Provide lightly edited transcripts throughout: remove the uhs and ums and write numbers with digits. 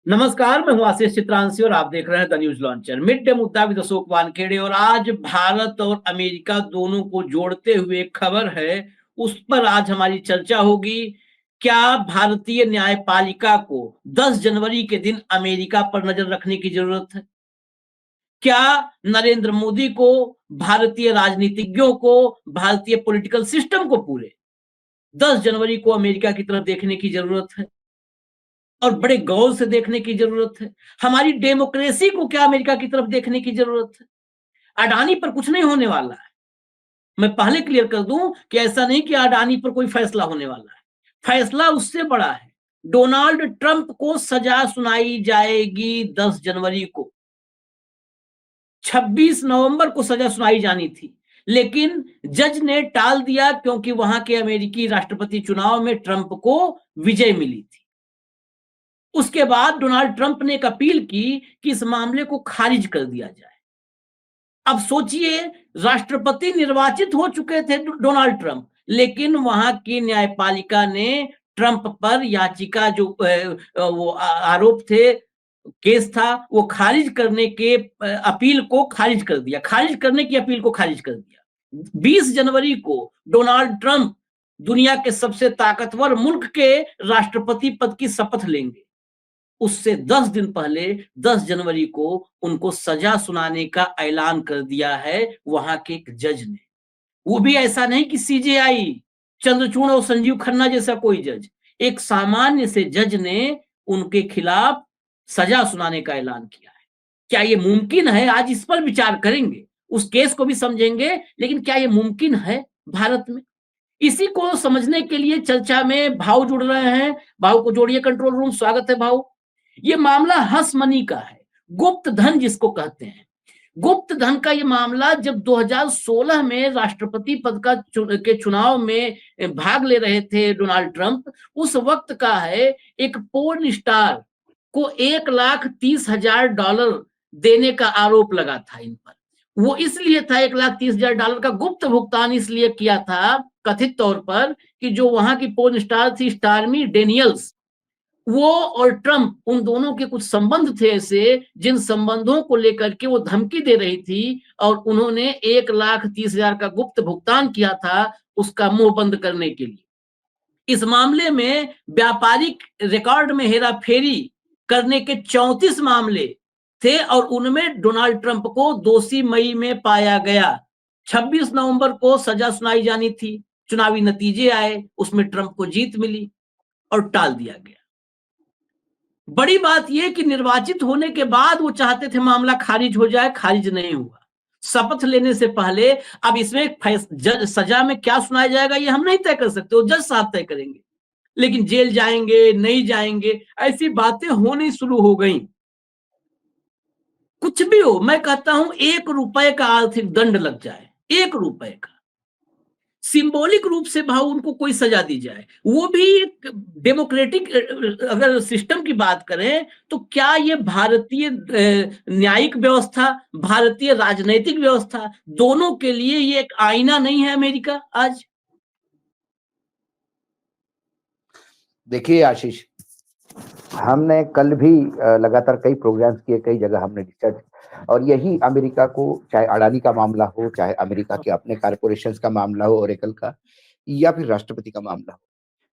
नमस्कार, मैं हूं आशीष चित्रांशी और आप देख रहे हैं the news launcher. Mid day मुद्दा विद अशोक वानखेड़े। और आज भारत और अमेरिका दोनों को जोड़ते हुए एक खबर है, उस पर आज हमारी चर्चा होगी। क्या भारतीय न्यायपालिका को 10 जनवरी के दिन अमेरिका पर नजर रखने की जरूरत है? क्या नरेंद्र मोदी को, भारतीय राजनीतिज्ञों को, भारतीय पॉलिटिकल सिस्टम को पूरे 10 जनवरी को अमेरिका की तरफ देखने की जरूरत है और बड़े गौर से देखने की जरूरत है? हमारी डेमोक्रेसी को क्या अमेरिका की तरफ देखने की जरूरत है? अडानी पर कुछ नहीं होने वाला है। मैं पहले क्लियर कर दूं कि ऐसा नहीं कि अडानी पर कोई फैसला होने वाला है। फैसला उससे बड़ा है। डोनाल्ड ट्रंप को सजा सुनाई जाएगी 10 जनवरी को। 26 नवंबर को सजा सुनाई जानी थी, लेकिन जज ने टाल दिया क्योंकि वहां के अमेरिकी राष्ट्रपति चुनाव में ट्रंप को विजय मिली थी। उसके बाद डोनाल्ड ट्रंप ने एक अपील की कि इस मामले को खारिज कर दिया जाए। अब सोचिए, राष्ट्रपति निर्वाचित हो चुके थे डोनाल्ड ट्रंप, लेकिन वहां की न्यायपालिका ने ट्रंप पर याचिका जो वो आरोप थे, केस था, वो खारिज करने के अपील को खारिज कर दिया। खारिज करने की अपील को खारिज कर दिया। 20 जनवरी को डोनाल्ड ट्रंप दुनिया के सबसे ताकतवर मुल्क के राष्ट्रपति पद की शपथ लेंगे। उससे 10 दिन पहले 10 जनवरी को उनको सजा सुनाने का ऐलान कर दिया है वहां के एक जज ने। वो भी ऐसा नहीं कि सीजेआई, चंद्रचूड़ और संजीव खन्ना जैसा कोई जज, एक सामान्य से जज ने उनके खिलाफ सजा सुनाने का ऐलान किया है। क्या ये मुमकिन है? आज इस पर विचार करेंगे, उस केस को भी समझेंगे, लेकिन क्या ये मुमकिन है भारत में? इसी को समझने के लिए चर्चा में भाव जुड़ रहे हैं। भाव को जोड़िए कंट्रोल रूम। स्वागत है भाव। ये मामला हस मनी का है, गुप्त धन जिसको कहते हैं। गुप्त धन का ये मामला जब 2016 में राष्ट्रपति पद का के चुनाव में भाग ले रहे थे डोनाल्ड ट्रंप, उस वक्त का है। एक पोर्न स्टार को $1,30,000 देने का आरोप लगा था इन पर। वो इसलिए था, $1,30,000 का गुप्त भुगतान इसलिए किया था कथित तौर पर कि जो वहां की पोर्न स्टार थी स्टार्मी डेनियल्स, वो और ट्रंप, उन दोनों के कुछ संबंध थे ऐसे जिन संबंधों को लेकर के वो धमकी दे रही थी, और उन्होंने 1,30,000 का गुप्त भुगतान किया था उसका मुंह बंद करने के लिए। इस मामले में व्यापारिक रिकॉर्ड में हेरा फेरी करने के 34 मामले थे और उनमें डोनाल्ड ट्रंप को दोषी मई में पाया गया। 26 नवंबर को सजा सुनाई जानी थी, चुनावी नतीजे आए, उसमें ट्रंप को जीत मिली और टाल दिया गया। बड़ी बात यह कि निर्वाचित होने के बाद वो चाहते थे मामला खारिज हो जाए, खारिज नहीं हुआ। शपथ लेने से पहले अब इसमें सजा में क्या सुनाया जाएगा ये हम नहीं तय कर सकते, वो जज साहब तय करेंगे। लेकिन जेल जाएंगे नहीं जाएंगे, ऐसी बातें होनी शुरू हो गई। कुछ भी हो, मैं कहता हूं ₹1 का आर्थिक दंड लग जाए, ₹1 का, सिंबॉलिक रूप से भाव उनको कोई सजा दी जाए, वो भी डेमोक्रेटिक अगर सिस्टम की बात करें तो क्या ये भारतीय न्यायिक व्यवस्था, भारतीय राजनैतिक व्यवस्था, दोनों के लिए ये एक आईना नहीं है अमेरिका आज? देखिए आशीष, हमने कल भी लगातार कई प्रोग्राम्स किए, कई जगह हमने रिसर्च, और यही अमेरिका को, चाहे अडानी का मामला हो, चाहे अमेरिका के अपने कारपोरेशंस का मामला हो, ओरेकल का, या फिर राष्ट्रपति का मामला हो,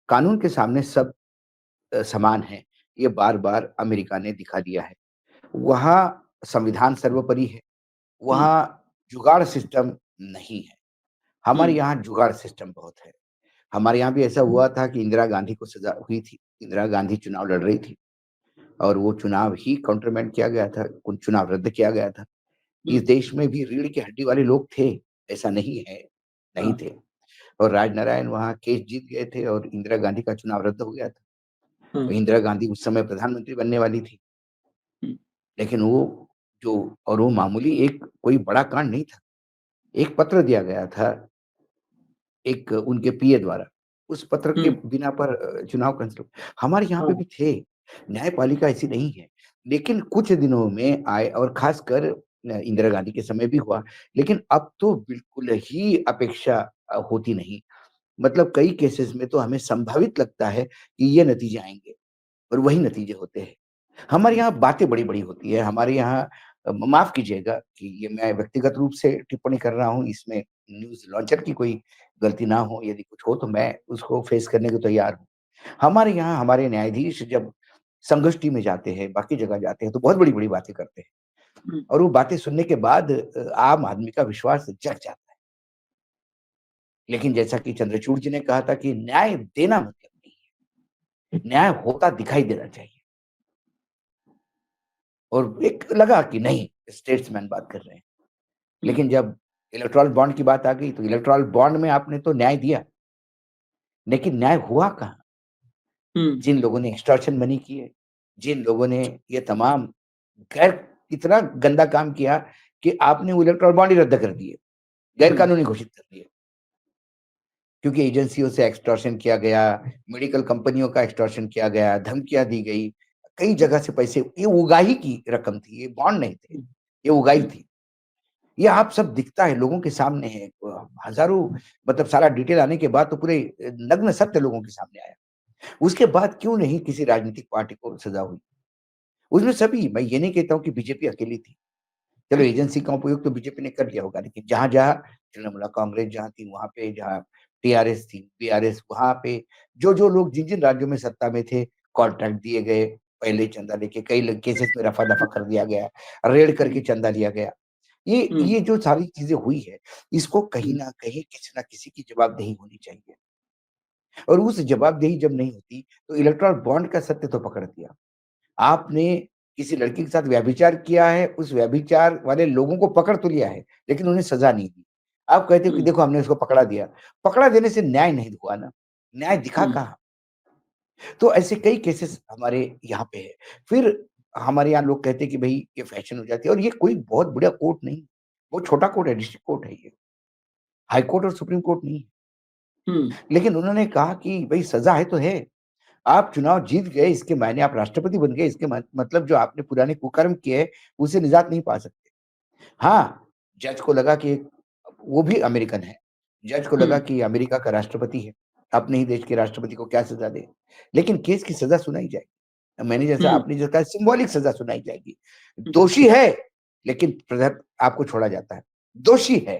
कानून के सामने सब समान है। ये बार बार अमेरिका ने दिखा दिया है। वहाँ संविधान सर्वोपरि है, वहाँ जुगाड़ सिस्टम नहीं है। हमारे यहाँ जुगाड़ सिस्टम बहुत है। हमारे यहाँ भी ऐसा हुआ था कि इंदिरा गांधी को सजा हुई थी। इंदिरा गांधी चुनाव लड़ रही थी और वो चुनाव ही काउंटरमैंड किया गया था, कुछ चुनाव रद्द किया गया था। इस देश में भी रीढ़ की हड्डी वाले लोग थे, ऐसा नहीं है नहीं थे। और राजनारायण वहाँ केस जीत गए थे और इंदिरा गांधी का चुनाव रद्द हो गया था। और इंदिरा गांधी उस समय प्रधानमंत्री बनने वाली थी। लेकिन वो मामूली एक कोई बड़ा कांड नहीं था। एक पत्र दिया गया था एक उनके पीए द्वारा, उस पत्र के बिना पर चुनाव कैंसिल। हमारे यहाँ पे भी थे, न्यायपालिका ऐसी नहीं है। लेकिन कुछ दिनों में आए, और खासकर इंदिरा गांधी के समय भी हुआ, लेकिन अब तो बिल्कुल ही अपेक्षा होती नहीं। मतलब कई केसेस में तो हमें संभावित लगता है कि ये नतीजे आएंगे और वही नतीजे होते हैं। हमारे यहाँ बातें बड़ी-बड़ी होती है, हमारे यहाँ माफ़ कीजिएगा कि ये मैं होती है, हमारे यहाँ माफ़ कीजिएगा कि ये मैं व्यक्तिगत रूप से टिप्पणी कर रहा हूँ, इसमें न्यूज़ लॉन्चर की कोई गलती ना हो, यदि कुछ हो तो मैं उसको फ़ेस करने को तैयार हूँ। हमारे यहाँ हमारे न्यायाधीश जब संगोष्ठी में जाते हैं, बाकी जगह जाते हैं, तो बहुत बड़ी-बड़ी बातें करते हैं हुँ, और वो बातें सुनने के बाद आम आदमी का विश्वास जग जाता है। लेकिन जैसा कि चंद्रचूड़ जी ने कहा था कि न्याय देना मतलब नहीं है, न्याय होता दिखाई देना चाहिए। और एक लगा कि नहीं, स्टेट्समैन बात कर रहे हैं। हुँ, लेकिन जब इलेक्टोरल बॉन्ड की बात आ गई, तो इलेक्टोरल बॉन्ड में आपने तो न्याय दिया, लेकिन न्याय हुआ कहाँ? हुँ, जिन लोगों ने एक्सटॉर्शन मनी की है, जिन लोगों ने ये तमाम गैर इतना गंदा काम किया कि आपने वो इलेक्टोरल बॉन्ड ही रद्द कर दिए, गैर हुँ, कानूनी घोषित कर दिए। क्योंकि एजेंसियों से एक्सटॉर्शन किया गया, मेडिकल कंपनियों का एक्सटॉर्शन किया गया, धमकियाँ दी गई, कई जगह से पैसे ये उगाही की रकम थी, ये बॉन्ड नहीं थे, हुँ, ये उगाही हुँ, थी। ये आप सब दिखता है, लोगों के सामने है। हज़ारों मतलब सारा डिटेल आने के बाद तो पूरे नग्न सत्य लोगों के सामने आया। उसके बाद क्यों नहीं किसी राजनीतिक पार्टी को सज़ा हुई? उसमें सभी मैं ये नहीं कहता हूँ कि बीजेपी अकेली थी। चलो एजेंसी का उपयोग तो बीजेपी ने कर लिया होगा, लेकिन जहाँ-जहाँ तृणमूल कांग्रेस जहाँ थी वहाँ पे, जहाँ टीआरएस थी, बीआरएस वहाँ पे जो-जो लोग जिन-जिन राज्यों में सत्ता में थे, कॉन्ट्रैक्ट दिए गए, पहले चंदा लेके कई ल केसेस में रफा-दफा कर दिया गया, रेड करके हुँ, चंदा लिया गया। ये जो सारी चीज़ें हुई है, इसको कहीं हुँ, न कहीं किसी न किसी की जवाबदेही होनी चाहिए और उस जवाबदेही जब नहीं होती, तो इलेक्टोरल बॉन्ड का सत्य तो पकड़ दिया। आपने किसी लड़की के साथ व्यभिचार किया है, उस व्यभिचार वाले लोगों को पकड़ तो लिया है, लेकिन उन्हें सज़ा नहीं दी। आप कहते हो कि हुँ, देखो हमने उसको पकड़ा दिया। पकड़ा देने से न्याय नहीं हुआ ना, न्याय दिखा हुँ, कहाँ? तो ऐसे कई केसेस हमारे यहाँ पे है। फिर हमारे यहाँ लोग कहते हैं कि भई ये फैशन हो जाती है और ये कोई बहुत बड़ा कोर्ट नहीं, वो छोटा कोर्ट है, डिस्ट्रिक्ट कोर्ट है ये। हाई कोर्ट और सुप्रीम कोर्ट नहीं है। हुँ, लेकिन उन्होंने कहा कि भई सज़ा है तो है। आप चुनाव जीत गए इसके मायने आप राष्ट्रपति बन गए इसके मतलब जो आपने पुराने कुकर्म किए हैं, उससे निजात नहीं पा सकते। हाँ, जज को लगा कि वो भी अमेरिकन है। जज को हुँ, लगा कि अमेरिका का राष्ट्रपति है, अपने ही देश के राष्ट्रपति को क्या सज़ा दें। लेकिन केस की सज़ा सुनाई जाएगी। मैंने जैसा हुँ, आपने जो कहा सिंबॉलिक सज़ा सुनाई जाएगी। हुँ, दोषी है, लेकिन आपको छोड़ा जाता है। दोषी है,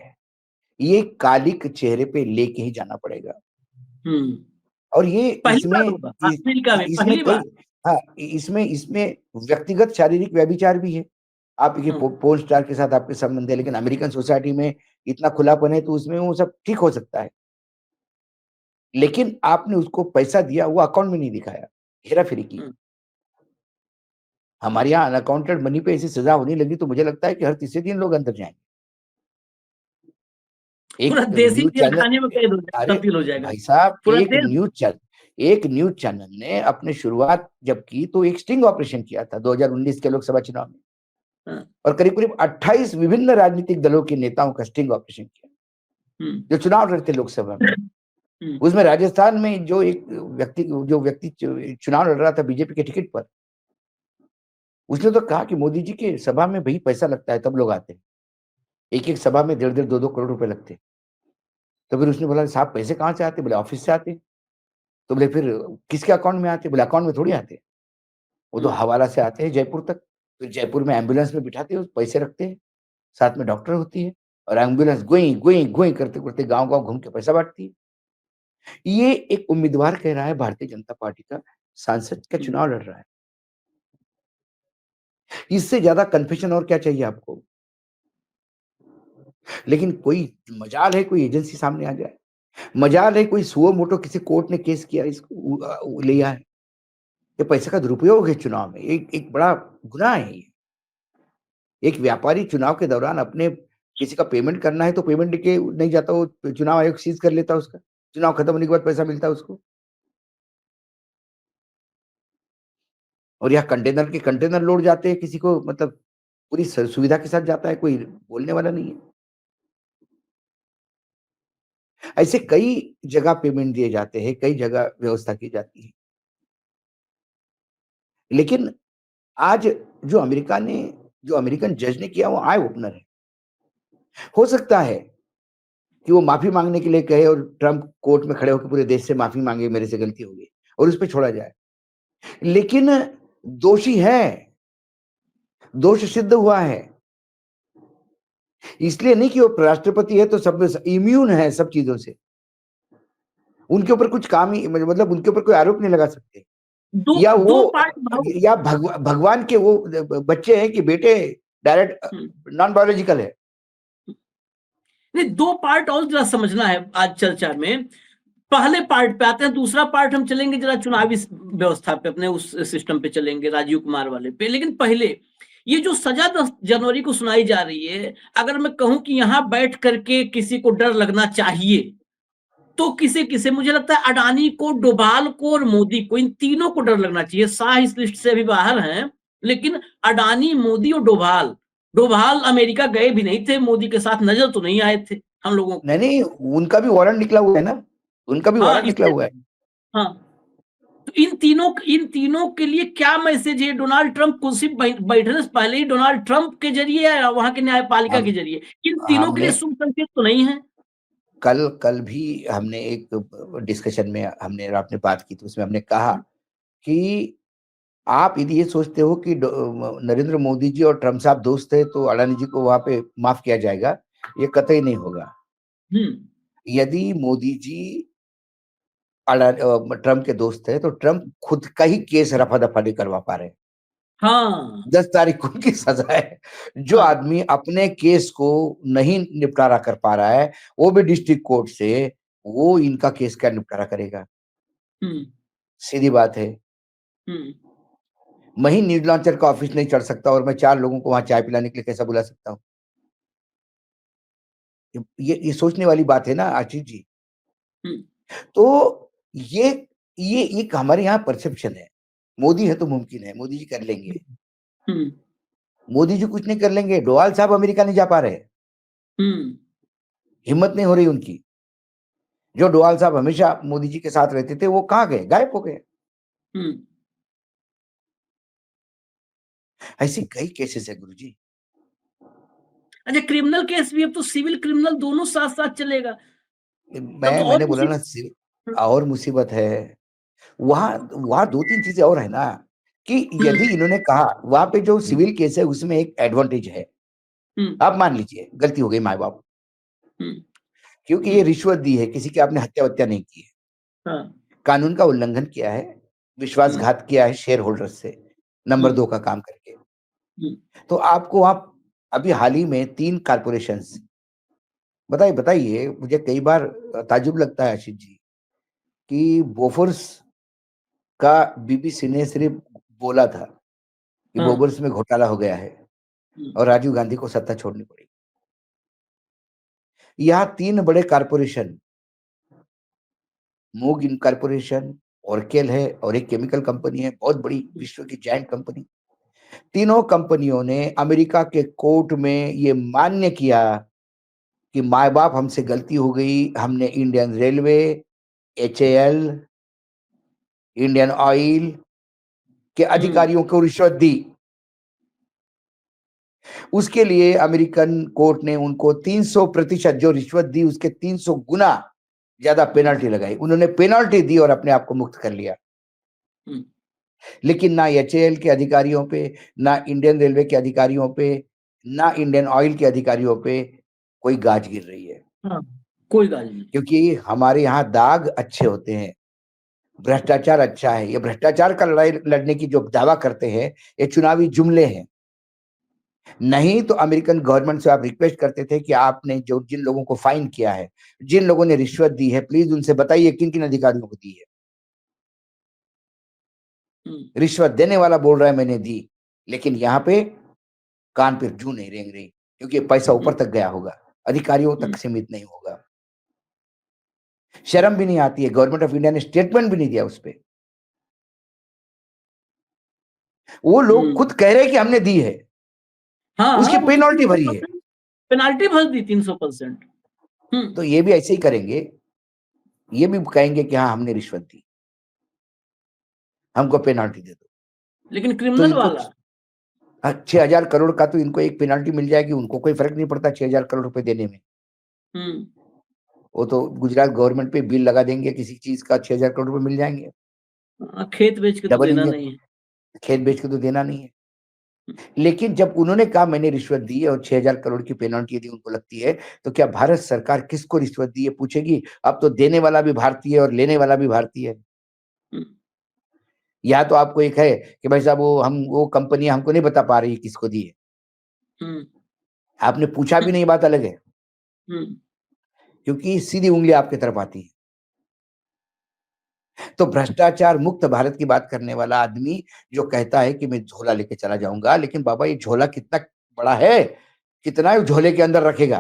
ये कालिक चेहरे पे लेके ही जाना पड़ेगा। हुँ। और ये पहली इसमें बार होगा, इ अमेरिका में इसमें पहली कई बार। हाँ, इसमें व्यक्तिगत शारीरिक व्यभिचार भी है। आप ये हुँ, पोर्न स्टार के साथ आपके संबंध है, लेकिन अमेरिकन सोसाइटी में इतना खुलापन है तो उसमें वो सब ठीक हो सकता है। लेकिन आपने उसको पैसा दिया, वो अकाउंट में नहीं दिखाया, हेरा-फेरी की। हुँ, हमारे यहाँ अनअकाउंटेड मनी पे ऐसी सज़ा होने लगी तो मुझे लगता है कि हर तीसरे दिन लोग अंदर जाएँगे। पूरा एक देश ही न्यूज़ जेल चैनल खाने में कैद हो जाएगा, अरे तब्दील हो जाएगा। भाई साहब पूरा देश। एक न्यूज़ चैनल ने अपनी शुरुआत जब की तो एक स्टिंग ऑपरेशन किया था 2019 के लोकसभा चुनाव में हाँ, और करीब-करीब 28 विभिन्न राजनीतिक दलों के नेताओं का स्टिंग ऑपरेशन किया, हुँ, जो चुनाव लड़ते लोकसभा में। हुँ, उसमें राजस्थान में जो व्यक्ति चुनाव लड़ रहा था बीजेपी के टिकट पर, उसने तो कहा कि मोदी जी के सभा में भई पैसा लगता है तब लोग आते हैं। एक-एक सभा में डेढ़-डेढ़ 2-2 करोड़ रुपए लगते हैं। तो फिर उसने बोला साहब पैसे कहाँ से आते हैं? बोले ऑफिस से आते हैं। तो बोले फिर किसके अकाउंट में आते हैं? बोले अकाउंट में थोड़ी आते हैं। वो तो हुँ, हवाला से आते हैं जयपुर तक। फिर जयपुर में एम्बुलेंस में बिठाते हैं, पैसे रखते हैं, साथ में डॉक्टर होती है और एम्बुलेंस गुई, गुई, गुई करते-करते गाँव-गाँव घूम के पैसा बाँटती है। ये एक उम्मीदवार कह रहा है भारतीय जनता पार्टी का सांसद का हुँ, चुनाव लड़ रहा है। इससे ज़्यादा कन्फेशन और क्या चाहिए आपको? लेकिन कोई मजाल है कोई एजेंसी सामने आ जाए। मजाल है कोई सुओ मोटो किसी कोर्ट ने केस किया इसको लिया है। ये पैसे का दुरुपयोग है चुनाव में। एक एक बड़ा गुनाह है ये। एक व्यापारी चुनाव के दौरान अपने किसी का पेमेंट करना है तो पेमेंट लेके नहीं जाता वो चुनाव आयोग सीज़ कर लेता है उसका। चुनाव खत्म होने के बाद पैसा मिलता है उसको। और यहाँ कंटेनर के कंटेनर लोड जाते हैं किसी को मतलब पूरी सुविधा के साथ जाता है, कोई बोलने वाला नहीं है। ऐसे कई जगह पेमेंट दिए जाते हैं, कई जगह व्यवस्था की जाती है। लेकिन आज जो अमेरिकन जज ने किया वो आई ओपनर है। हो सकता है कि वो माफ़ी माँगने के लिए कहे और ट्रम्प कोर्ट में खड़े होकर पूरे देश से माफ़ी माँगे मेरे से गलती हो गई और उस पे छोड़ा जाए। लेकिन दोषी है, दोष सिद्ध हुआ है। इसलिए नहीं कि वो राष्ट्रपति है तो सब इम्यून है सब चीजों से, उनके ऊपर कुछ काम ही मतलब उनके ऊपर कोई आरोप नहीं लगा सकते। दो या वो दो पार्ट या भगवान के वो बच्चे हैं कि बेटे डायरेक्ट नॉन बायोलॉजिकल है। नहीं, दो पार्ट और जरा समझना है आज चर्चा में। पहले पार्ट पे आते हैं, दूसरा पार्ट हम चलेंगे जरा चुनावी व्यवस्था पे, अपने उस सिस्टम पे चलेंगे, राजीव कुमार वाले पे। लेकिन पहले ये जो सजा 10 जनवरी को सुनाई जा रही है, अगर मैं कहूं कि यहां बैठ करके किसी को डर लगना चाहिए, तो किसे किसे, मुझे लगता है अडानी को, डोभाल को और मोदी को, इन तीनों को डर लगना चाहिए। शाह इस लिस्ट से अभी बाहर हैं, लेकिन अडानी, मोदी और डोभाल, डोभाल अमेरिका गए भी नहीं थे, मोदी के साथ नजर तो नहीं आए थे हम लोगों को। नहीं, उनका भी वारंट निकला हुआ है ना, उनका भी हाँ वारंट निकला हुआ है। हाँ, तो इन तीनों के लिए क्या मैसेज है? डोनाल्ड ट्रंप कुर्सी बैठने से पहले ही डोनाल्ड ट्रंप के जरिए या वहां के न्यायपालिका के हम जरिए, इन तीनों के लिए हमने शुभ संकेत तो नहीं है। कल भी हमने एक डिस्कशन में हमने आपने बात की, तो उसमें हमने कहा कि आप यदि ये सोचते हो कि नरेंद्र मोदी जी और ट्रम्प साहब दोस्त है तो अडानी जी को वहां पे माफ किया जाएगा, ये कतई नहीं होगा। यदि मोदी जी ट्रम्प के दोस्त है तो ट्रम्प खुद का ही केस रफा दफा नहीं करवा पा रहे। हाँ 10 तारीख को उनकी सजा है। जो हाँ आदमी अपने केस को नहीं निपटारा कर पा रहा है, वो भी डिस्ट्रिक्ट कोर्ट से, वो इनका केस क्या निपटारा करेगा? सीधी बात है। मैं ही न्यूज लॉन्चर का ऑफिस नहीं चढ़ सकता और मैं 4 लोगों को वहां चाय पिलाने के लिए कैसा बुला सकता हूँ? ये सोचने वाली बात है ना आशीष जी। तो ये एक हमारे यहाँ परसेप्शन है, मोदी है तो मुमकिन है, मोदी जी कर लेंगे। मोदी जी कुछ नहीं कर लेंगे। डोवाल साहब अमेरिका नहीं जा पा रहे, हिम्मत नहीं हो रही उनकी। जो डोवाल साहब हमेशा मोदी जी के साथ रहते थे, वो कहाँ गए? गायब हो गए। ऐसे कई केसेस है गुरुजी। अच्छा, क्रिमिनल केस भी, अब तो सिविल क्रिमिनल दोनों साथ साथ चलेगा। तब तो और मैंने बोला ना, और मुसीबत है। वहां वहां 2-3 चीजें और है ना, कि यदि इन्होंने कहा वहां पे जो सिविल केस है उसमें एक एडवांटेज है। आप मान लीजिए गलती हो गई माँ बाप, क्योंकि ये रिश्वत दी है, किसी की आपने हत्या वत्या नहीं की है, कानून का उल्लंघन किया है, विश्वासघात किया है शेयर होल्डर से, नंबर 2 का काम करके, तो आपको आप अभी हाल ही में 3 कारपोरेशंस, बताइए मुझे कई बार ताजुब लगता है आशीष जी, कि बोफोर्स का बीबीसी ने सिर्फ बोला था कि बोफोर्स में घोटाला हो गया है और राजीव गांधी को सत्ता छोड़नी पड़ी। यहाँ 3 बड़े कारपोरेशन, मूग इन कारपोरेशन, ऑर्केल है और एक केमिकल कंपनी है, बहुत बड़ी विश्व की जायंट कंपनी। तीनों कंपनियों ने अमेरिका के कोर्ट में ये मान्य किया कि माए बाप हमसे गलती हो गई, हमने Indian railway, HAL, Indian oil के अधिकारियों को रिश्वत दी। उसके लिए अमेरिकन कोर्ट ने उनको 300% जो रिश्वत दी उसके 300 गुना ज्यादा पेनल्टी लगाई। उन्होंने पेनल्टी दी और अपने आप को मुक्त कर लिया। लेकिन ना एचएएल के अधिकारियों पे, ना इंडियन रेलवे के अधिकारियों पे, ना इंडियन ऑयल के अधिकारियों पे कोई गाज गिर रही है। कोई गाज नहीं, क्योंकि हमारे यहाँ दाग अच्छे होते हैं, भ्रष्टाचार अच्छा है। ये भ्रष्टाचार का लड़ाई लड़ने की जो दावा करते हैं, ये चुनावी जुमले हैं। नहीं तो अमेरिकन गवर्नमेंट से आप रिक्वेस्ट करते थे कि आपने जो जिन लोगों को फाइन किया है, जिन लोगों ने रिश्वत दी है, प्लीज उनसे बताइए किन किन अधिकारियों को दी है। रिश्वत देने वाला बोल रहा है मैंने दी, लेकिन यहाँ पे कान पे जू नहीं रेंग रही, क्योंकि पैसा ऊपर तक गया होगा, अधिकारियों तक सीमित नहीं होगा। शर्म भी नहीं आती है, गवर्नमेंट ऑफ इंडिया ने स्टेटमेंट भी नहीं दिया उस पर। वो लोग खुद कह रहे हैं कि हमने दी है, उसकी पेनल्टी भरी है, पेनाल्टी भर दी 300%। तो ये भी ऐसे ही करेंगे, ये भी कहेंगे कि हाँ हमने रिश्वत दी, हमको पेनल्टी दे दो। लेकिन तो क्रिमिनल इनको वाला 6,000 करोड़ का तो इनको एक पेनल्टी मिल जाएगी, उनको कोई फर्क नहीं पड़ता 6,000 करोड़ रुपए देने में। वो तो गुजरात गवर्नमेंट पे बिल लगा देंगे, किसी चीज का 6,000 करोड़ रुपए मिल जाएंगे। खेत बेच के तो डबल देना इंजन, नहीं है। खेत बेच के तो देना नहीं है। लेकिन जब उन्होंने कहा मैंने रिश्वत दी है और 6,000 करोड़ की पेनल्टी यदि उनको लगती है, तो क्या भारत सरकार किसको रिश्वत दी है पूछेगी? अब तो देने वाला भी भारतीय है और लेने वाला भी भारतीय है। या तो आपको एक है कि भाई साहब वो कंपनी हमको नहीं बता पा रही किसको दी है, आपने पूछा भी नहीं, बात अलग है, क्योंकि सीधी उंगली आपकी तरफ आती है। तो भ्रष्टाचार मुक्त भारत की बात करने वाला आदमी जो कहता है कि मैं झोला लेके चला जाऊंगा, लेकिन बाबा ये झोला कितना बड़ा है, कितना झोले के अंदर रखेगा,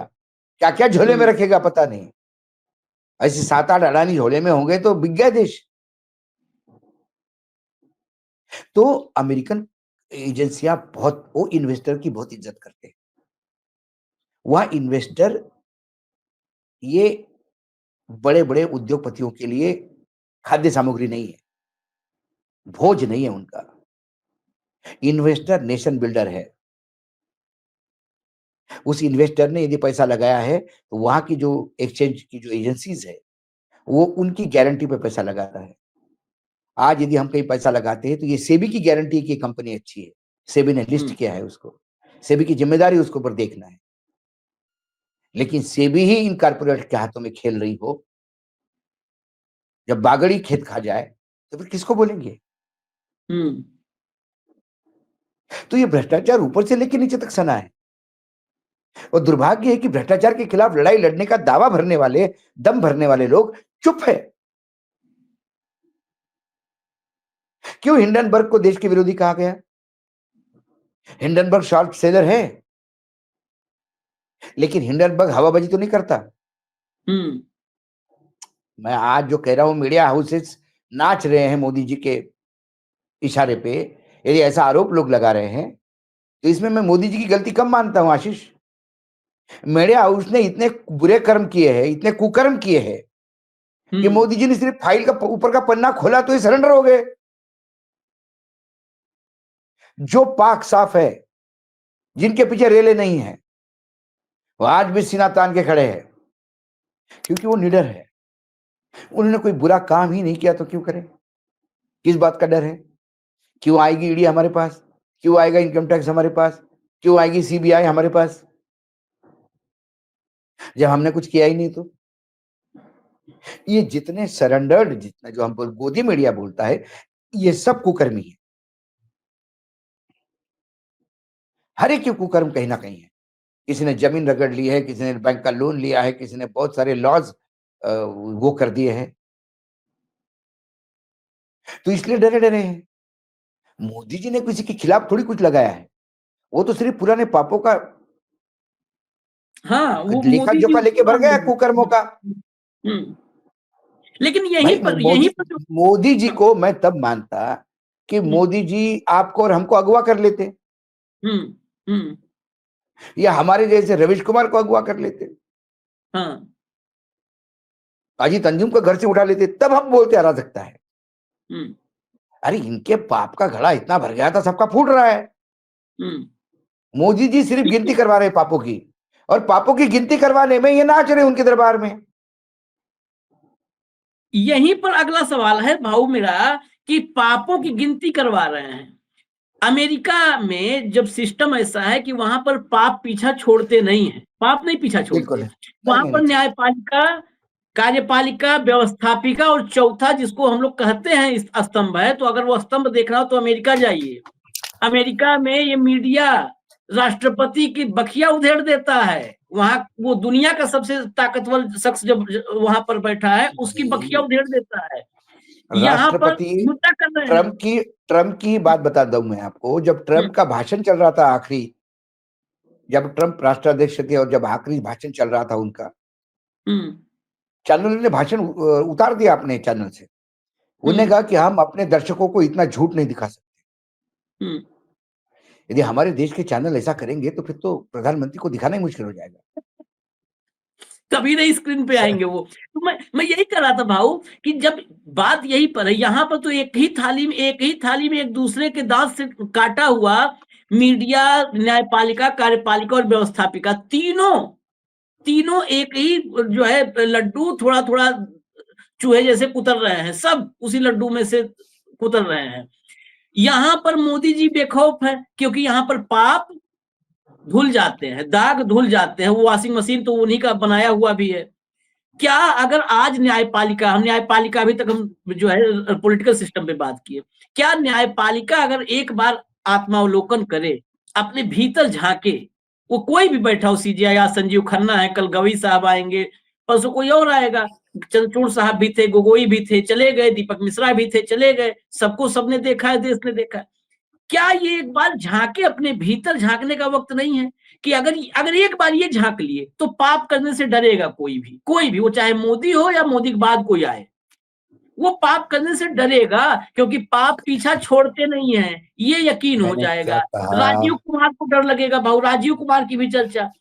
क्या क्या झोले में रखेगा पता नहीं। ऐसे 7-8 अडानी झोले में होंगे तो बिक गया देश। तो अमेरिकन एजेंसियां बहुत, वो इन्वेस्टर की बहुत इज्जत करते हैं। वह इन्वेस्टर ये बड़े बड़े उद्योगपतियों के लिए खाद्य सामग्री नहीं है, भोज नहीं है उनका। इन्वेस्टर नेशन बिल्डर है। उस इन्वेस्टर ने यदि पैसा लगाया है तो वहां की जो एक्सचेंज की जो एजेंसीज है वो उनकी गारंटी पे पैसा लगाता है। आज यदि हम कहीं पैसा लगाते हैं तो ये सेबी की गारंटी है कि कंपनी अच्छी है, सेबी ने लिस्ट किया है उसको, सेबी की जिम्मेदारी उसके ऊपर देखना है। लेकिन सेबी ही इन कारपोरेट के हाथों में खेल रही हो, जब बागड़ी खेत खा जाए तो फिर किसको बोलेंगे? तो ये भ्रष्टाचार ऊपर से लेकर नीचे तक सना है। और दुर्भाग्य है कि भ्रष्टाचार के खिलाफ लड़ाई लड़ने का दावा भरने वाले, दम भरने वाले लोग चुप है। क्यों हिंडनबर्ग को देश के विरोधी कहा गया? हिंडनबर्ग शॉर्ट सेलर है, लेकिन हिंडनबर्ग हवाबाजी तो नहीं करता। मैं आज जो कह रहा हूं, मीडिया हाउसेस नाच रहे हैं मोदी जी के इशारे पे। यदि ऐसा आरोप लोग लगा रहे हैं तो इसमें मैं मोदी जी की गलती कम मानता हूं आशीष। मीडिया हाउस ने इतने बुरे कर्म किए हैं, इतने कुकर्म किए हैं कि मोदी जी ने सिर्फ फाइल का ऊपर का पन्ना खोला तो ये सरेंडर हो गए। जो पाक साफ है, जिनके पीछे रेले नहीं है, वो आज भी सीना तान के खड़े हैं, क्योंकि वो निडर है। उन्होंने कोई बुरा काम ही नहीं किया तो क्यों करें? किस बात का डर है? क्यों आएगी ईडी हमारे पास? क्यों आएगा इनकम टैक्स हमारे पास? क्यों आएगी सीबीआई हमारे पास, जब हमने कुछ किया ही नहीं? तो ये जितने सरेंडर्ड, जितना जो हम गोदी मीडिया बोलता है, ये सब कुकर्मी है। हर एक कुकर्म कहीं ना कहीं है। किसी ने जमीन रगड़ ली है, किसी ने बैंक का लोन लिया है, किसी ने बहुत सारे लॉज वो कर दिए हैं, तो इसलिए डरे डरे हैं। मोदी जी ने किसी के खिलाफ थोड़ी कुछ लगाया है, वो तो सिर्फ पुराने पापों का वो लेखा मोदी जी जोखा लेके भर गया कुकर्मों का। लेकिन भाई यहीं पर मोदी जी को मैं तब मानता कि मोदी जी आपको और हमको अगवा कर लेते, या हमारे जैसे रवीश कुमार को अगवा कर लेते, अजीत अंजुम को घर से उठा लेते, तब हम बोलते अराजकता है। अरे इनके पाप का घड़ा इतना भर गया था, सबका फूट रहा है। मोदी जी सिर्फ गिनती करवा रहे पापों की, और पापों की गिनती करवाने में ये नाच रहे उनके दरबार में। यहीं पर अगला सवाल है भाऊ मेरा, कि पापों की गिनती करवा रहे हैं। अमेरिका में जब सिस्टम ऐसा है कि वहां पर पाप पीछा छोड़ते नहीं है, पाप नहीं पीछा छोड़ते। वहां पर न्यायपालिका, कार्यपालिका, व्यवस्थापिका और चौथा जिसको हम लोग कहते हैं स्तंभ है। तो अगर वो स्तंभ देखना हो तो अमेरिका जाइए। अमेरिका में ये मीडिया राष्ट्रपति की बखिया उधेड़ देता है। वहां वो दुनिया का सबसे ताकतवर शख्स जब वहां पर बैठा है, उसकी बखिया उधेड़ देता है। यहाँ पर मुद्दा कर रहे हैं। ट्रम्प की बात बता दूं मैं आपको। जब ट्रम्प का भाषण चल रहा था आखिरी, जब ट्रम्प राष्ट्राध्यक्ष थे और जब आखिरी भाषण चल रहा था उनका, चैनल ने भाषण उतार दिया अपने चैनल से। उन्होंने कहा कि हम अपने दर्शकों को इतना झूठ नहीं दिखा सकते। यदि हमारे देश के चैनल ऐसा करेंगे तो फिर तो प्रधानमंत्री को दिखाना ही मुश्किल हो जाएगा, कभी नहीं स्क्रीन पे आएंगे वो। तो मैं यही कर रहा था भाऊ कि जब बात यही पर है, यहाँ पर तो एक ही थाली में एक दूसरे के दांत से काटा हुआ मीडिया, न्यायपालिका, कार्यपालिका और व्यवस्थापिका, तीनों एक ही जो है लड्डू, थोड़ा थोड़ा चूहे जैसे कुतर रहे हैं, सब उसी लड्डू में से कुतर रहे हैं। यहां पर मोदी जी बेखौफ है, क्योंकि यहां पर पाप धुल जाते हैं, दाग धुल जाते हैं। वो वॉशिंग मशीन तो उन्हीं का बनाया हुआ भी है। क्या अगर आज न्यायपालिका, हम न्यायपालिका अभी तक हम जो है पॉलिटिकल सिस्टम पे बात किए, क्या न्यायपालिका अगर एक बार आत्मावलोकन करे, अपने भीतर झांके, वो कोई भी बैठा हो, सीजीआई, आज संजीव खन्ना है, कल गवई साहब आएंगे, परसों कोई और आएगा, चंद्रचूड़ साहब भी थे, गोगोई भी थे, चले गए, दीपक मिश्रा भी थे, चले गए, सबको सबने देखा है, देश ने देखा है। क्या ये एक बार झांके, अपने भीतर झांकने का वक्त नहीं है कि अगर अगर एक बार ये झांक लिए तो पाप करने से डरेगा कोई भी, वो चाहे मोदी हो या मोदी के बाद कोई आए, वो पाप करने से डरेगा, क्योंकि पाप पीछा छोड़ते नहीं है, ये यकीन हो मैंने क्या जाएगा। कहा? राजीव कुमार को डर लगेगा, भाऊ राजीव कुमार की भी चर्चा।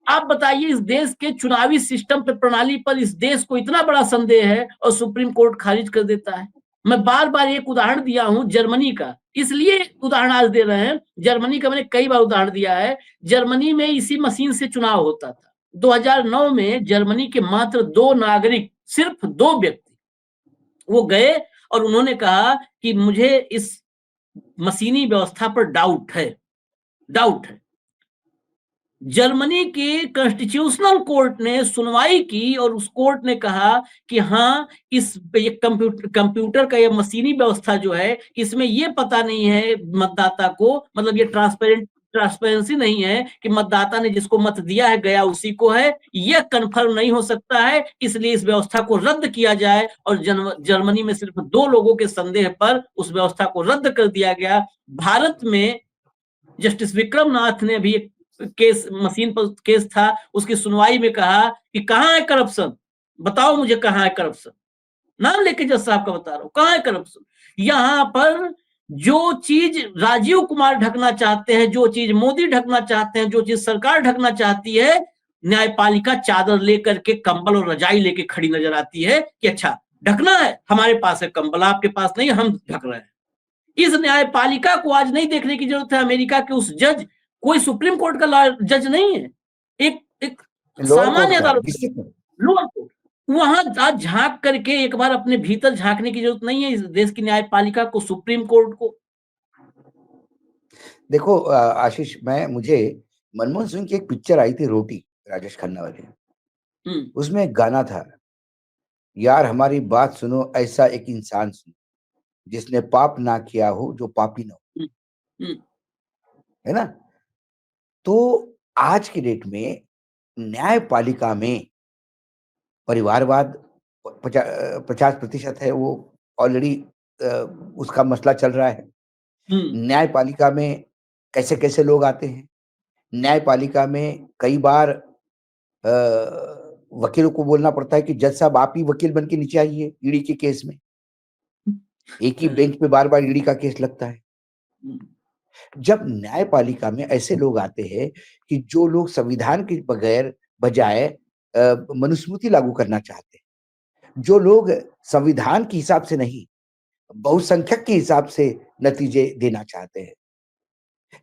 आप बताइए, इस देश के चुनावी सिस्टम पे, प्रणाली पर इस देश को इतना बड़ा संदेह है और सुप्रीम कोर्ट खारिज कर देता है। मैं बार बार एक उदाहरण दिया हूं जर्मनी का, इसलिए उदाहरण आज दे रहे हैं, जर्मनी का मैंने कई बार उदाहरण दिया है। जर्मनी में इसी मशीन से चुनाव होता था। 2009 में जर्मनी के मात्र 2 नागरिक, सिर्फ 2 व्यक्ति, वो गए और उन्होंने कहा कि मुझे इस मशीनी व्यवस्था पर डाउट है। जर्मनी के कॉन्स्टिट्यूशनल कोर्ट ने सुनवाई की और उस कोर्ट ने कहा कि हाँ, इस कंप्यूटर का, ये मशीनी व्यवस्था जो है, इसमें ये पता नहीं है मतदाता को, मतलब ये ट्रांसपेरेंसी नहीं है कि मतदाता ने जिसको मत दिया है गया उसी को है, यह कंफर्म नहीं हो सकता है, इसलिए इस व्यवस्था को रद्द किया जाए। और जर्मनी में सिर्फ 2 लोगों के संदेह पर उस व्यवस्था को रद्द कर दिया गया। भारत में जस्टिस विक्रम नाथ ने भी एक केस, मशीन पर केस था, उसकी सुनवाई में कहा कि कहां है करप्शन, बताओ मुझे कहां है करप्शन, नाम लेके जज साहब का बता रहा हूं, कहां है करप्शन। यहां पर जो चीज राजीव कुमार ढकना चाहते हैं, जो चीज मोदी ढकना चाहते हैं, जो चीज सरकार ढकना चाहती है, न्यायपालिका चादर लेकर के, कंबल और रजाई लेके खड़ी नजर आती है कि अच्छा ढकना है, हमारे पास है कंबल, आपके पास नहीं, हम ढक रहे हैं। इस न्यायपालिका को आज नहीं देखने की जरूरत है। अमेरिका के उस जज, कोई सुप्रीम कोर्ट का जज नहीं है, एक लोअर कोर्ट सामान्य का, अदालत, डिस्ट्रिक्ट में। लोअर कोर्ट, वहां आज झांक करके एक बार अपने भीतर झांकने की जरूरत नहीं है इस देश की न्यायपालिका को, सुप्रीम कोर्ट को। देखो आशीष, मुझे मनमोहन सिंह की एक पिक्चर आई थी, रोटी, राजेश खन्ना वाली। उसमें एक गाना था, यार हमारी बात सुनो, ऐसा एक इंसान सुनो जिसने पाप ना किया हो, जो पापी ना हो, है ना? तो आज की डेट में न्यायपालिका में परिवारवाद 50% है, वो ऑलरेडी उसका मसला चल रहा है। न्यायपालिका में कैसे कैसे लोग आते हैं, न्यायपालिका में कई बार वकीलों को बोलना पड़ता है कि जज साहब आप ही वकील बन के नीचे आइए, ईडी के केस में। एक ही बेंच पे बार बार ईडी का केस लगता है। जब न्यायपालिका में ऐसे लोग आते हैं कि जो लोग संविधान के बजाय मनुस्मृति लागू करना चाहते हैं, जो लोग संविधान के हिसाब से नहीं, बहुसंख्यक के हिसाब से नतीजे देना चाहते हैं,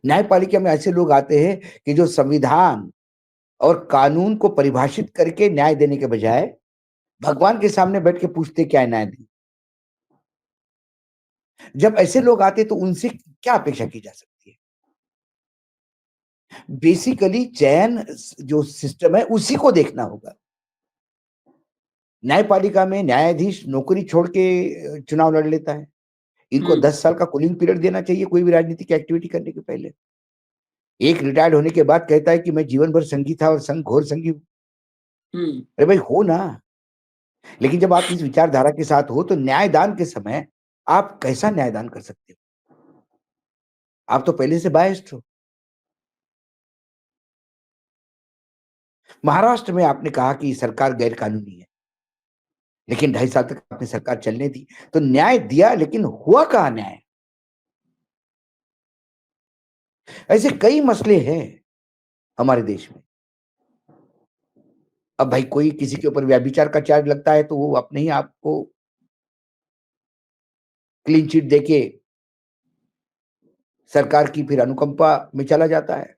न्यायपालिका में ऐसे लोग आते हैं कि जो संविधान और कानून को परिभाषित करके न्याय देने के बजाय भगवान के सामने बैठ के पूछते क्या न्याय दें। जब ऐसे लोग आते तो उनसे क्या अपेक्षा की जा सकती है? बेसिकली चयन जो सिस्टम है उसी को देखना होगा। न्यायपालिका में न्यायाधीश नौकरी छोड़ के चुनाव लड़ लेता है। इनको 10 साल का कूलिंग पीरियड देना चाहिए कोई भी राजनीतिक एक्टिविटी करने के पहले। एक रिटायर्ड होने के बाद कहता है कि मैं जीवन भर संघी था और घोर संघी हूं। अरे भाई हो ना, लेकिन जब आप इस विचारधारा के साथ हो तो न्यायदान के समय आप कैसा न्यायदान कर सकते हो? आप तो पहले से बायस्ड हो। महाराष्ट्र में आपने कहा कि सरकार गैर कानूनी है, लेकिन 2.5 साल तक आपने सरकार चलने दी, तो न्याय दिया, लेकिन हुआ कहां न्याय? ऐसे कई मसले हैं हमारे देश में। अब भाई कोई किसी के ऊपर व्यभिचार का चार्ज लगता है तो वो अपने ही आपको क्लीन चिट देके सरकार की फिर अनुकंपा में चला जाता है,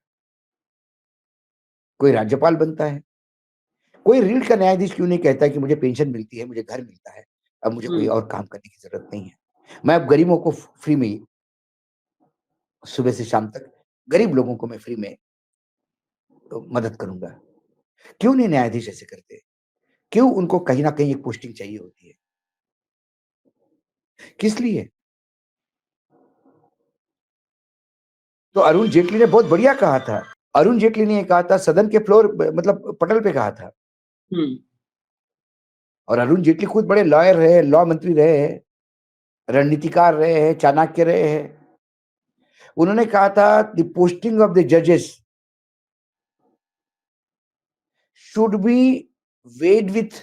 कोई राज्यपाल बनता है। कोई रीढ़ का न्यायाधीश क्यों नहीं कहता कि मुझे पेंशन मिलती है, मुझे घर मिलता है, अब मुझे कोई और काम करने की जरूरत नहीं है, मैं अब गरीबों को फ्री में सुबह से शाम तक गरीब लोगों को मैं फ्री में मदद करूंगा। क्यों नहीं न्यायाधीश ऐसे करते? क्यों उनको कहीं ना कहीं एक पोस्टिंग चाहिए होती है? किस लिए? तो अरुण जेटली ने बहुत बढ़िया कहा था। अरुण जेटली ने कहा था, सदन के फ्लोर मतलब पटल पे कहा था। और अरुण जेटली खुद बड़े लॉयर रहे, लॉ मंत्री रहे, रणनीतिकार रहे हैं, चाणक्य रहे हैं। उन्होंने कहा था द पोस्टिंग ऑफ द जजेस should be weighed with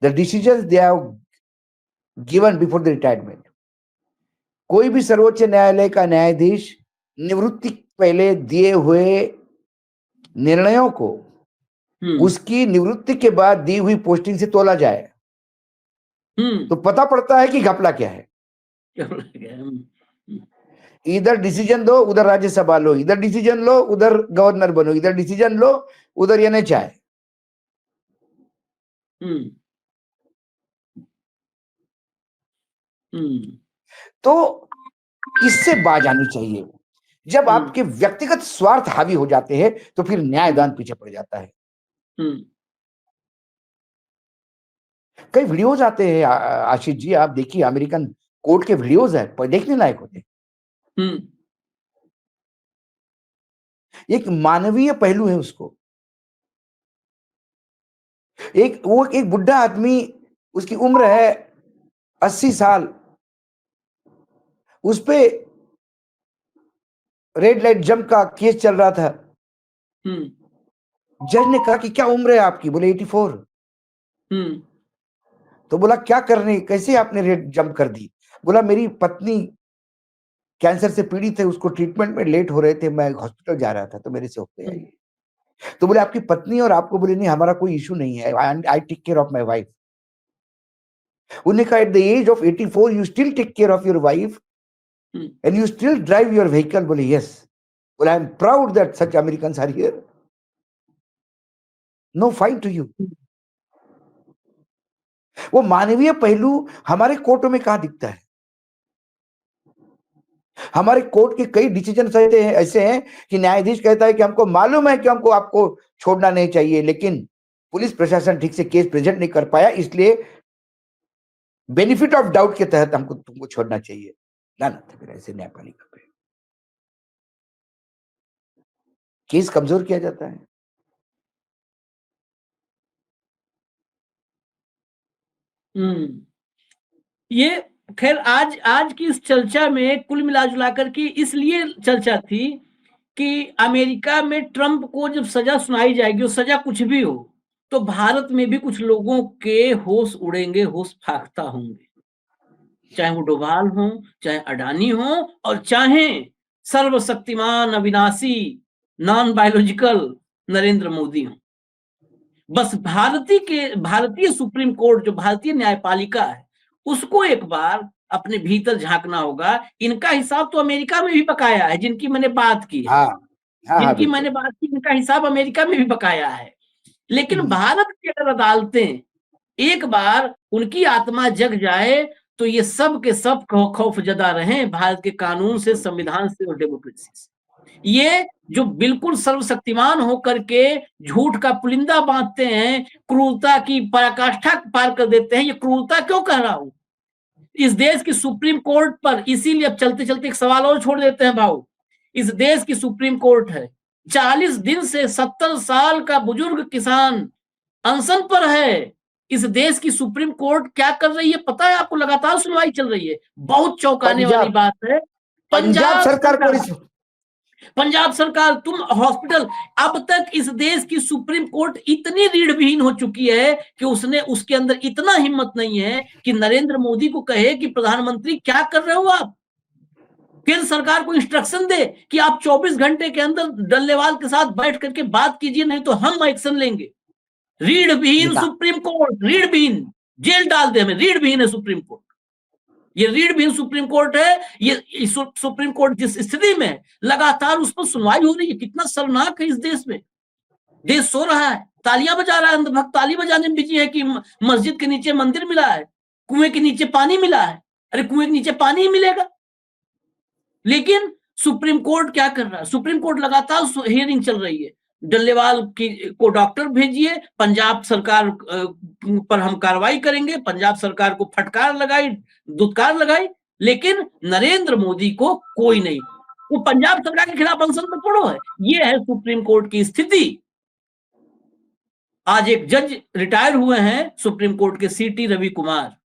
the decisions they have given before the retirement. कोई भी सर्वोच्च न्यायालय का न्यायाधीश निवृत्ति पहले दिए हुए निर्णयों को उसकी निवृत्ति के बाद दी हुई पोस्टिंग से तोला जाए तो पता पड़ता है कि घपला क्या है। इधर डिसीजन दो, उधर राज्यसभा लो, इधर डिसीजन लो, उधर गवर्नर बनो, इधर डिसीजन लो, उधर NHI। तो इससे बाज आनी चाहिए। जब आपके व्यक्तिगत स्वार्थ हावी हो जाते हैं तो फिर न्यायदान पीछे पड़ जाता है। कई वीडियोज आते हैं आशीष जी, आप देखिए, अमेरिकन कोर्ट के वीडियोज है, पर देखने लायक होते। एक मानवीय पहलू है उसको। एक बुढ़ा आदमी, उसकी उम्र है 80 साल, उस पे रेड लाइट जंप का केस चल रहा था। जज ने कहा कि क्या उम्र है आपकी? बोले 84। तो बोला क्या करने, कैसे आपने रेड जंप कर दी? बोला मेरी पत्नी कैंसर से पीड़ित है, उसको ट्रीटमेंट में लेट हो रहे थे, मैं हॉस्पिटल जा रहा था तो मेरे से हो गया ये। तो बोले आपकी पत्नी और आपको? बोले नहीं, हमारा कोई इशू नहीं है, I take care of my wife. उन्होंने कहा at the age of 84 you still take care of your wife and you still drive your vehicle? बोले यस। बोले I am proud that such Americans are here, no fine to you. वो मानवीय पहलू हमारे कोर्टों में कहां दिखता है? हमारे कोर्ट के कई डिसीजन ऐसे हैं कि न्यायाधीश कहता है कि हमको मालूम है कि हमको आपको छोड़ना नहीं चाहिए, लेकिन पुलिस प्रशासन ठीक से केस प्रेजेंट नहीं कर पाया, इसलिए बेनिफिट ऑफ डाउट के तहत हमको तुमको छोड़ना चाहिए। लानत है फिर ऐसे न्यायपालिका पे। केस कमजोर किया जाता है। ये खैर आज की इस चर्चा में कुल मिला कर की इसलिए चर्चा थी कि अमेरिका में ट्रंप को जब सजा सुनाई जाएगी, वो सजा कुछ भी हो, तो भारत में भी कुछ लोगों के होश उड़ेंगे, होश फाख्ता होंगे, चाहे वो डोभाल हो, चाहे अडानी हो, और चाहे सर्वशक्तिमान अविनाशी नॉन बायोलॉजिकल नरेंद्र मोदी हो। बस भारतीय सुप्रीम कोर्ट, जो भारतीय न्यायपालिका है, उसको एक बार अपने भीतर झांकना होगा। इनका हिसाब तो अमेरिका में भी बकाया है, जिनकी मैंने बात की है। जिनकी मैंने बात की, इनका हिसाब अमेरिका में भी बकाया है। लेकिन भारत की अगर अदालतें एक बार उनकी आत्मा जग जाए तो ये सब के सब खौफजदा रहे भारत के कानून से, संविधान से और डेमोक्रेसी से। ये जो बिल्कुल सर्वशक्तिमान होकर के झूठ का पुलिंदा बांधते हैं, क्रूरता की पराकाष्ठा पार कर देते हैं। ये क्रूरता क्यों कह रहा हूं? इस देश की सुप्रीम कोर्ट पर, इसीलिए अब चलते चलते एक सवाल और छोड़ देते हैं भाव। इस देश की सुप्रीम कोर्ट है, 40 दिन से 70 साल का बुजुर्ग किसान अनशन पर है। इस देश की सुप्रीम कोर्ट क्या कर रही है पता है आपको? लगातार सुनवाई चल रही है। बहुत चौंकाने वाली बात है। पंजाब सरकार, तुम हॉस्पिटल, अब तक इस देश की सुप्रीम कोर्ट इतनी रीढ़विहीन हो चुकी है कि उसके अंदर इतना हिम्मत नहीं है कि नरेंद्र मोदी को कहे कि प्रधानमंत्री क्या कर रहे हो आप? केंद्र सरकार को इंस्ट्रक्शन दे कि आप 24 घंटे के अंदर डल्लेवाल के साथ बैठ करके बात कीजिए, नहीं तो हम एक्शन लेंगे। रीढ़विहीन सुप्रीम कोर्ट, रीढ़विहीन, जेल डाल दे हमें। रीढ़विहीन है सुप्रीम कोर्ट, ये रीढ़विहीन सुप्रीम कोर्ट है। ये सुप्रीम कोर्ट जिस स्थिति में लगातार उस पर सुनवाई हो रही है, कितना शर्मनाक है। इस देश में देश सो रहा है, तालियां बजा रहा है, अंधभक्त ताली बजाने में बिजी है कि मस्जिद के नीचे मंदिर मिला है, कुएं के नीचे पानी मिला है। अरे कुएं के नीचे पानी ही मिलेगा? लेकिन सुप्रीम कोर्ट क्या कर रहा है? सुप्रीम कोर्ट लगातार हियरिंग चल रही है, डल्लेवाल को डॉक्टर भेजिए, पंजाब सरकार पर हम कार्रवाई करेंगे, पंजाब सरकार को फटकार लगाई, दुत्कार लगाई, लेकिन नरेंद्र मोदी को कोई नहीं। वो पंजाब सरकार के खिलाफ अनशन में पड़ो है। ये है सुप्रीम कोर्ट की स्थिति। आज एक जज रिटायर हुए हैं सुप्रीम कोर्ट के, सीटी रवि कुमार,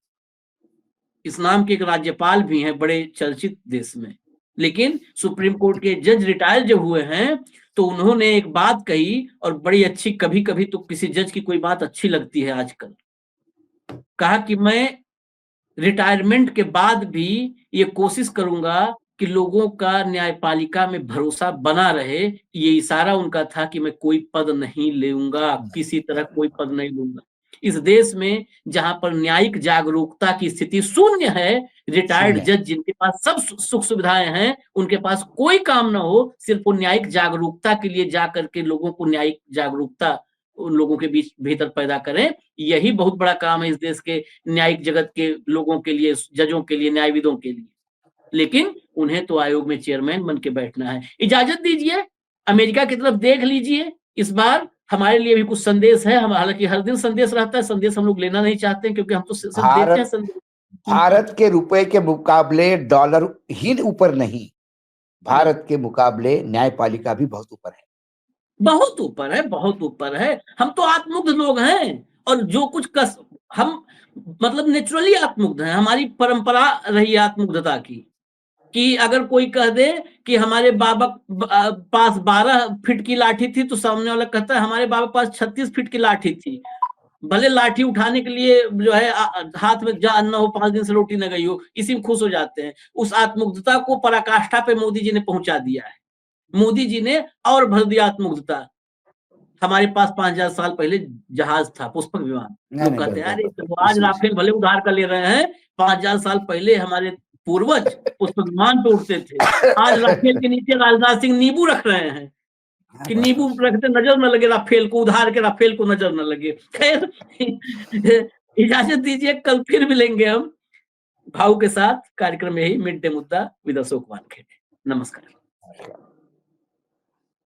इस नाम के एक राज्यपाल भी हैं बड़े चर्चित देश में, लेकिन सुप्रीम कोर्ट के जज रिटायर जब हुए हैं तो उन्होंने एक बात कही, और बड़ी अच्छी, कभी कभी तो किसी जज की कोई बात अच्छी लगती है आजकल। कहा कि मैं रिटायरमेंट के बाद भी ये कोशिश करूंगा कि लोगों का न्यायपालिका में भरोसा बना रहे। ये इशारा उनका था कि मैं कोई पद नहीं लूंगा, किसी तरह कोई पद नहीं लूंगा। इस देश में जहां पर न्यायिक जागरूकता की स्थिति शून्य है, रिटायर्ड जज जिनके पास सब सुख सुविधाएं हैं, उनके पास कोई काम ना हो, सिर्फ वो न्यायिक जागरूकता के लिए जाकर के लोगों को न्यायिक जागरूकता उन लोगों के बीच भीतर पैदा करें, यही बहुत बड़ा काम है इस देश के न्यायिक जगत के लोगों के लिए, जजों के लिए, न्यायविदों के लिए। लेकिन उन्हें तो आयोग में चेयरमैन बन के बैठना है। इजाजत दीजिए, अमेरिका की तरफ देख लीजिए, इस बार हमारे लिए भी कुछ संदेश है। हम, हालांकि हर दिन संदेश रहता है, संदेश हम लोग लेना नहीं चाहते हैं, क्योंकि हम तो सिर्फ देते हैं संदेश। भारत के रुपए के मुकाबले डॉलर ही ऊपर नहीं, भारत के मुकाबले न्यायपालिका भी बहुत ऊपर है, बहुत ऊपर है, बहुत ऊपर है। हम तो आत्ममुग्ध लोग हैं, और जो कुछ हम मतलब नेचुरली आत्ममुग्ध हैं। हमारी परंपरा रही आत्ममुग्धता की, कि अगर कोई कह दे कि हमारे बाबा पास 12 फीट की लाठी थी, तो सामने वाला कहता है हमारे बाबा पास 36 फीट की लाठी थी। भले लाठी उठाने के लिए जो है हाथ में जा न हो, 5 दिन से रोटी न गई हो, इसी में खुश हो जाते हैं। उस आत्ममुग्धता को पराकाष्ठा पे मोदी जी ने पहुंचा दिया है। मोदी जी ने और भर दिया आत्ममुग्धता। हमारे पास 5000 साल पहले जहाज था, पुष्पक विमान। लोग कहते हैं अरे तो आज राफेल भले उधार कर ले रहे हैं, 5000 साल पहले हमारे पूर्वज पुष्पक विमान पे उड़ते थे। आज राफेल के नीचे राजनाथ सिंह नींबू रख रहे हैं कि नींबू रखते नजर न लगे राफेल को, उधार के राफेल को नजर न लगे। खैर इजाजत दीजिए, कल फिर मिलेंगे हम भाव के साथ। कार्यक्रम यही मिड डे मुद्दा विद अशोक वानखेड़े। नमस्कार।